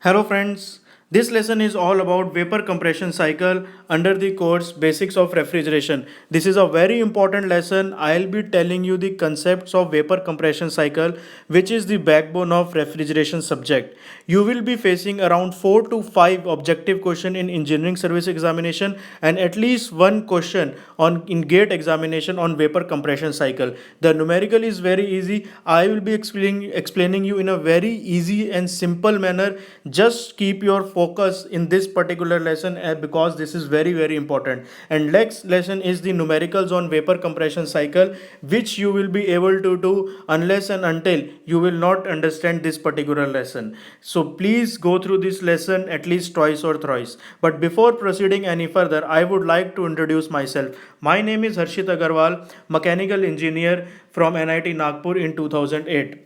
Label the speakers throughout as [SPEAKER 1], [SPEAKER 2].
[SPEAKER 1] Hello friends, this lesson is all about vapor compression cycle under the course Basics of Refrigeration. This is a very important lesson. I'll be telling you the concepts of vapor compression cycle, which is the backbone of refrigeration subject. You will be facing around 4 to 5 objective question in engineering service examination and at least one question on in gate examination on vapor compression cycle. The numerical is very easy. I will be explaining you in a very easy and simple manner. Just keep your focus in this particular lesson because this is very important. And next lesson is the numericals on vapor compression cycle, which you will be able to do unless and until you will not understand this particular lesson. So please go through this lesson at least twice or thrice. But before proceeding any further, I would like to introduce myself. My name is Harshit Agarwal, mechanical engineer from NIT Nagpur in 2008.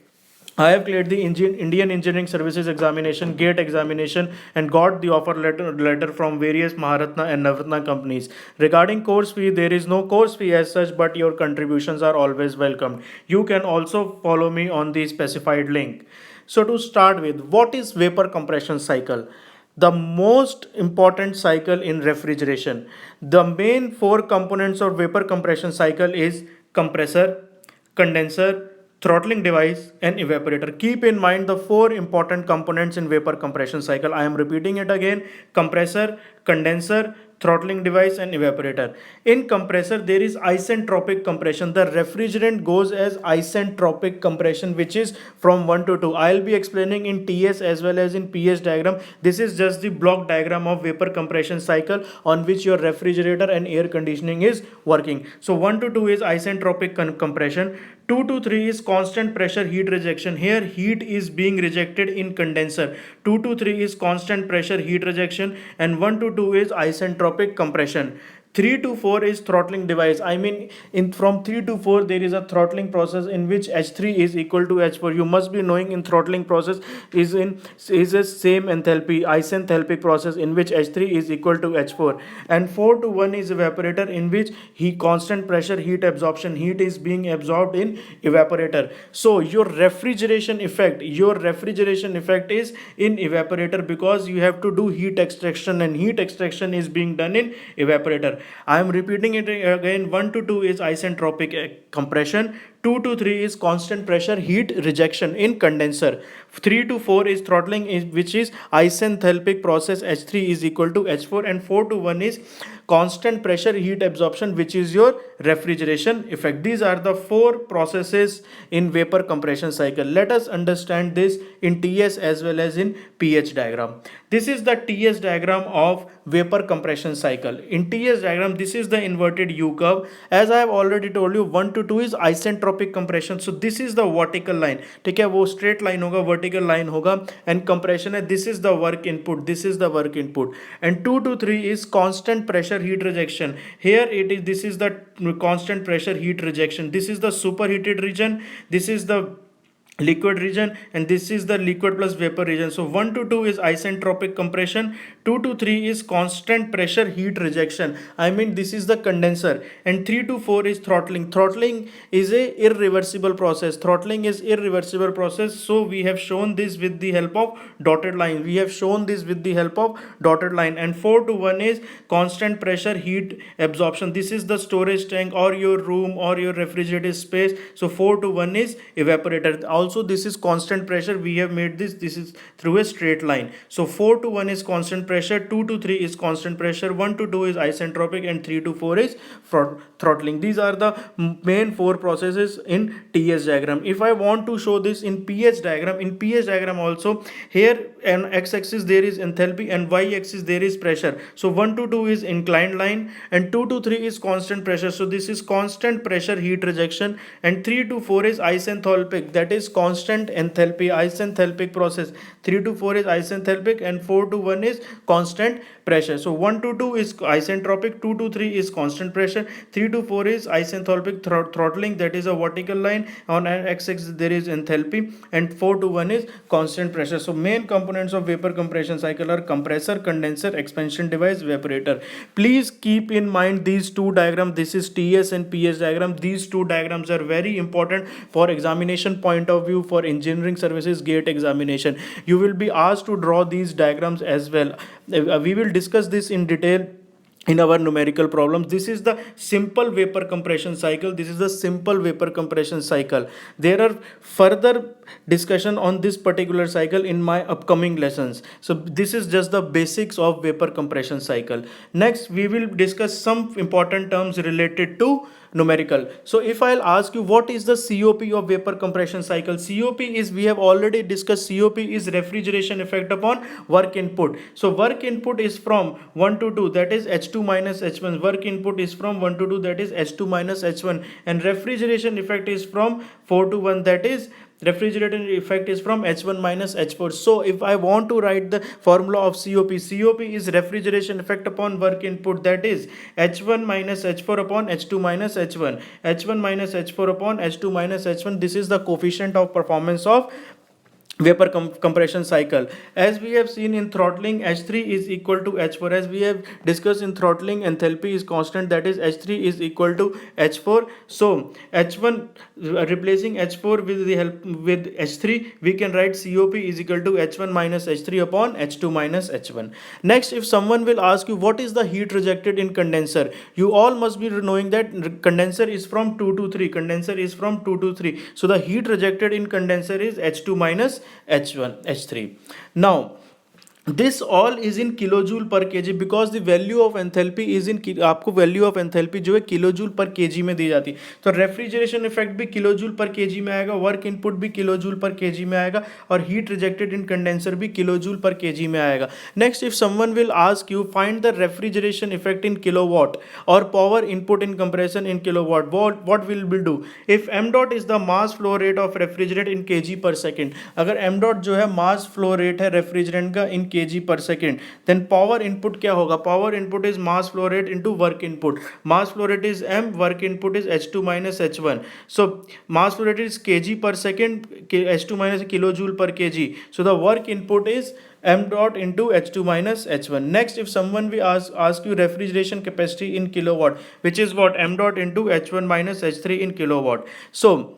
[SPEAKER 1] I have cleared the Indian Engineering Services examination, GATE examination, and got the offer letter from various Maharatna and Navratna companies. Regarding course fee, there is no course fee as such, but your contributions are always welcomed. You can also follow me on the specified link. So to start with, what is vapor compression cycle? The most important cycle in refrigeration. The main four components of vapor compression cycle is compressor, condenser, throttling device and evaporator. Keep in mind the four important components in vapor compression cycle. I am repeating it again: compressor, condenser, throttling device and evaporator. In compressor there is isentropic compression. The refrigerant goes as isentropic compression, which is from 1 to 2. I'll be explaining in TS as well as in PS diagram. This is just the block diagram of vapor compression cycle on which your refrigerator and air conditioning is working. So 1 to 2 is isentropic compression. 2 to 3 is constant pressure heat rejection. Here heat is being rejected in condenser. 2 to 3 is constant pressure heat rejection, and 1 to 2 is isentropic compression. 3 to 4 is throttling device. I mean, in from 3 to 4 there is a throttling process in which H3 is equal to H4. You must be knowing in throttling process is a same enthalpy isenthalpic process in which H3 is equal to H4. And 4 to 1 is evaporator, in which heat constant pressure heat absorption, heat is being absorbed in evaporator. So your refrigeration effect is in evaporator, because you have to do heat extraction, and heat extraction is being done in evaporator. I am repeating it again. 1 to 2 is isentropic compression. 2 to 3 is constant pressure heat rejection in condenser. 3 to 4 is throttling, which is isenthalpic process. H3 is equal to H4. And 4 to 1 is constant pressure heat absorption, which is your refrigeration effect. These are the four processes in vapor compression cycle. Let us understand this in TS as well as in pH diagram. This is the TS diagram of vapor compression cycle. In TS diagram, this is the inverted U curve. As I have already told you, 1 to 2 is isentropic compression. So this is the vertical line. ठीक है, वो straight line होगा, vertical line होगा, and compression है. This is the work input. This is the work input. And 2 to 3 is constant pressure heat rejection. Here it is. This is the constant pressure heat rejection. This is the superheated region. This is the liquid region, and this is the liquid plus vapor region. So 1 to 2 is isentropic compression. 2 to 3 is constant pressure heat rejection. I mean, this is the condenser. And 3 to 4 is throttling. Throttling is a irreversible process. Throttling is irreversible process. So we have shown this with the help of dotted line. And 4 to 1 is constant pressure heat absorption. This is the storage tank or your room or your refrigerated space. So 4 to 1 is evaporator. Also this is constant pressure. We have made this is through a straight line. So 4 to 1 is constant pressure, 2 to 3 is constant pressure, 1 to 2 is isentropic, and 3 to 4 is throttling. These are the main four processes in TS diagram. If I want to show this in pH diagram also, here on x-axis there is enthalpy and y-axis there is pressure. So 1 to 2 is inclined line, and 2 to 3 is constant pressure. So this is constant pressure heat rejection, and 3 to 4 is isenthalpic, that is constant enthalpy isenthalpic process. 3 to 4 is isenthalpic, and 4 to 1 is constant pressure. So 1 to 2 is isentropic, 2 to 3 is constant pressure, 3 to 4 is isentropic throttling, that is a vertical line. On an x-axis there is enthalpy, and 4 to 1 is constant pressure. So main components of vapor compression cycle are compressor, condenser, expansion device, evaporator. Please keep in mind these two diagrams. This is TS and PS diagram. These two diagrams are very important for examination point of view, for engineering services gate examination. You will be asked to draw these diagrams as well. We will discuss this in detail in our numerical problems. This is the simple vapor compression cycle. This is the simple vapor compression cycle. There are further discussion on this particular cycle in my upcoming lessons. So this is just the basics of vapor compression cycle. Next we will discuss some important terms related to numerical. So if I'll ask you what is the COP of vapor compression cycle, COP is, we have already discussed, COP is refrigeration effect upon work input. So work input is from 1 to 2, that is H2 minus H1. Work input is from 1 to 2, that is H2 minus H1. And refrigeration effect is from 4 to 1, that is refrigerating effect is from H1 minus H4. So if I want to write the formula of COP, COP is refrigeration effect upon work input, that is H1 minus H4 upon H2 minus H1. H1 minus H4 upon H2 minus H1. This is the coefficient of performance of vapor compression cycle. As we have seen in throttling, H3 is equal to H4. As we have discussed in throttling, enthalpy is constant, that is H3 is equal to H4. So H1, replacing H4 with the help with H3, we can write COP is equal to H1 minus H3 upon H2 minus H1. Next, if someone will ask you what is the heat rejected in condenser, you all must be knowing that condenser is from 2 to 3. Condenser is from 2 to 3. So the heat rejected in condenser is H2 minus H1, H3. Now this all is in kilojoule per kg, because the value of enthalpy is in, आपको value of enthalpy जो है kilojoule per kg में दी जाती है. तो refrigeration effect भी kilojoule per kg में आएगा, work input भी kilojoule per kg में आएगा, और heat rejected in condenser भी kilojoule per kg में आएगा. Next, if someone will ask you find the refrigeration effect in kilowatt or power input in compression in kilowatt, what will we do? If m dot is the mass flow rate of refrigerant in kg per second, अगर m dot जो है mass flow rate है refrigerant का in kg per second, then power input क्या होगा? Power input is mass flow rate into work input. Mass flow rate is m, work input is H2 minus H1. So mass flow rate is kg per second, H2 minus kilojoule per kg. So the work input is m dot into H2 minus H1. Next, if someone will ask you refrigeration capacity in kilowatt, which is what? M dot into H1 minus H3 in kilowatt. So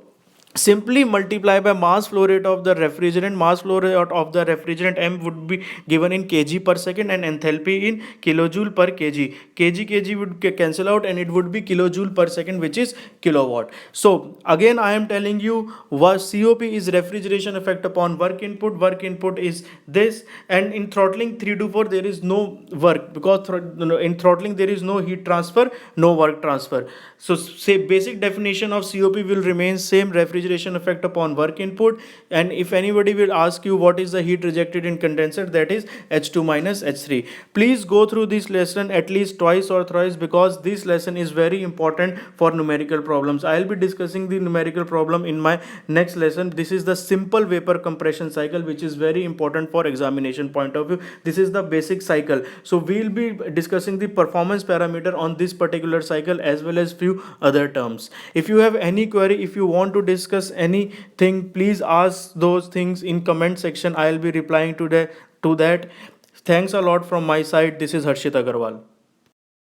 [SPEAKER 1] simply multiply by mass flow rate of the refrigerant. Mass flow rate of the refrigerant m would be given in kg per second, and enthalpy in kilojoule per kg. Kg would cancel out and it would be kilojoule per second, which is kilowatt. So again I am telling you what COP is refrigeration effect upon work input. Work input is this, and in throttling 3 to 4 there is no work, because in throttling there is no heat transfer, no work transfer. So say basic definition of COP will remain same, refrigeration effect upon work input. And if anybody will ask you what is the heat rejected in condenser, that is H2 minus H3. Please go through this lesson at least twice or thrice, because this lesson is very important for numerical problems. I will be discussing the numerical problem in my next lesson. This is the simple vapor compression cycle, which is very important for examination point of view. This is the basic cycle. So we will be discussing the performance parameter on this particular cycle as well as few other terms. If you have any query, if you want to discuss anything, please ask those things in comment section. I will be replying to that. Thanks a lot from my side. This is Harshit Agarwal.